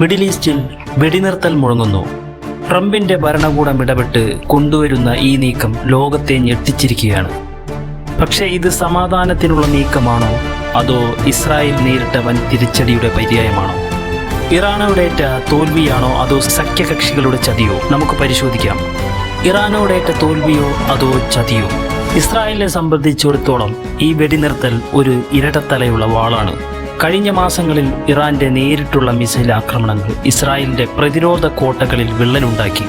Middle ഈസ്റ്റിൽ വെടിനിർത്തൽ മുഴങ്ങുന്നു. ട്രംപിന്റെ ഭരണകൂടം ഇടപെട്ട് കൊണ്ടുവരുന്ന ഈ നീക്കം ലോകത്തെ ഞെട്ടിച്ചിരിക്കുകയാണ്. പക്ഷേ ഇത് സമാധാനത്തിനുള്ള നീക്കമാണോ അതോ ഇസ്രായേൽ നേരിട്ട വൻ തിരിച്ചടിയുടെ പര്യായമാണോ? ഇറാനോടേറ്റ തോൽവിയാണോ അതോ സഖ്യകക്ഷികളുടെ ചതിയോ? നമുക്ക് പരിശോധിക്കാം. ഇറാനോടേറ്റ തോൽവിയോ അതോ ചതിയോ? ഇസ്രായേലിനെ സംബന്ധിച്ചിടത്തോളം ഈ വെടിനിർത്തൽ ഒരു ഇരട്ടത്തലയുള്ള വാളാണ്. കഴിഞ്ഞ മാസങ്ങളിൽ ഇറാന്റെ നേരിട്ടുള്ള മിസൈൽ ആക്രമണങ്ങൾ ഇസ്രായേലിന്റെ പ്രതിരോധ കോട്ടകളിൽ വിള്ളലുണ്ടാക്കി.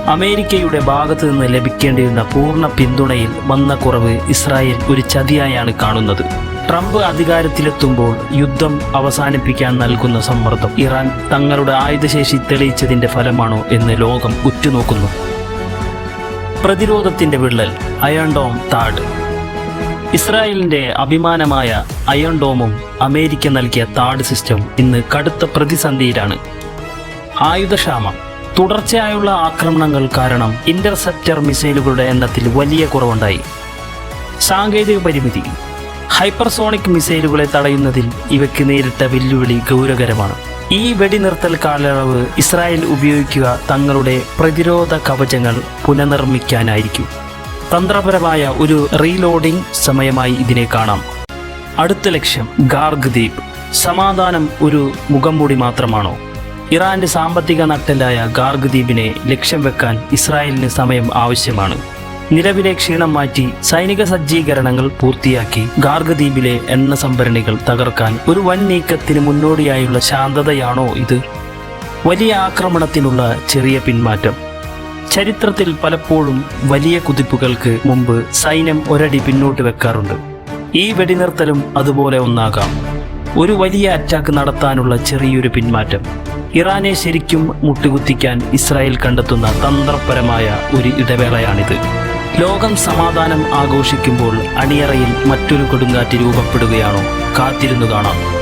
അമേരിക്കയുടെ ഭാഗത്തു നിന്ന് ലഭിക്കേണ്ടിയിരുന്ന പൂർണ്ണ പിന്തുണയിൽ വന്ന കുറവ് ഇസ്രായേൽ ഒരു ചതിയായാണ് കാണുന്നത്. ട്രംപ് അധികാരത്തിലെത്തുമ്പോൾ യുദ്ധം അവസാനിപ്പിക്കാൻ നൽകുന്ന സമ്മർദ്ദം ഇറാൻ തങ്ങളുടെ ആയുധശേഷി തെളിയിച്ചതിന്റെ ഫലമാണോ എന്ന് ലോകം ഉറ്റുനോക്കുന്നു. പ്രതിരോധത്തിന്റെ വിള്ളൽ, അയൺ ഡോം താഡ്. ഇസ്രായേലിന്റെ അഭിമാനമായ അയൺ ഡോമും അമേരിക്ക നൽകിയ താഡ് സിസ്റ്റം ഇന്ന് കടുത്ത പ്രതിസന്ധിയിലാണ്. ആയുധക്ഷാമം. തുടർച്ചയായുള്ള ആക്രമണങ്ങൾ കാരണം ഇന്റർസെപ്റ്റർ മിസൈലുകളുടെ എണ്ണത്തിൽ വലിയ കുറവുണ്ടായി. സാങ്കേതിക പരിമിതി. ഹൈപ്പർസോണിക് മിസൈലുകളെ തടയുന്നതിൽ ഇവയ്ക്ക് നേരിട്ട വെല്ലുവിളി ഗൗരവകരമാണ്. ഈ വെടിനിർത്തൽ കാലയളവ് ഇസ്രായേൽ ഉപയോഗിക്കുക തങ്ങളുടെ പ്രതിരോധ കവചങ്ങൾ പുനർനിർമ്മിക്കാനായിരിക്കും. തന്ത്രപരമായ ഒരു റീലോഡിംഗ് സമയമായി ഇതിനെ കാണാം. അടുത്ത ലക്ഷ്യം ഗാർഗ് ദ്വീപ്. സമാധാനം ഒരു മുഖംമൂടി മാത്രമാണോ? ഇറാന്റെ സാമ്പത്തിക നട്ടെല്ലായ ഗാർഗ് ദ്വീപിനെ ലക്ഷ്യം വെക്കാൻ ഇസ്രായേലിന് സമയം ആവശ്യമാണ്. നിലവിലെ ക്ഷീണം മാറ്റി സൈനിക സജ്ജീകരണങ്ങൾ പൂർത്തിയാക്കി ഗാർഗ് ദ്വീപിലെ എണ്ണ സംഭരണികൾ തകർക്കാൻ ഒരു വൻ നീക്കത്തിന് മുന്നോടിയായുള്ള ശാന്തതയാണോ ഇത്? വലിയ ആക്രമണത്തിനുള്ള ചെറിയ പിന്മാറ്റം. ചരിത്രത്തിൽ പലപ്പോഴും വലിയ കുതിപ്പുകൾക്ക് മുമ്പ് സൈന്യം ഒരടി പിന്നോട്ട് വെക്കാറുണ്ട്. ഈ വെടിനിർത്തലും അതുപോലെ ഒന്നാകാം. ഒരു വലിയ അറ്റാക്ക് നടത്താനുള്ള ചെറിയൊരു പിന്മാറ്റം. ഇറാനെ ശരിക്കും മുട്ടുകുത്തിക്കാൻ ഇസ്രായേൽ കണ്ടെത്തുന്ന തന്ത്രപരമായ ഒരു ഇടവേളയാണിത്. ലോകം സമാധാനം ആഘോഷിക്കുമ്പോൾ അണിയറയിൽ മറ്റൊരു കൊടുങ്കാറ്റ് രൂപപ്പെടുകയാണോ? കാത്തിരുന്നു കാണാം.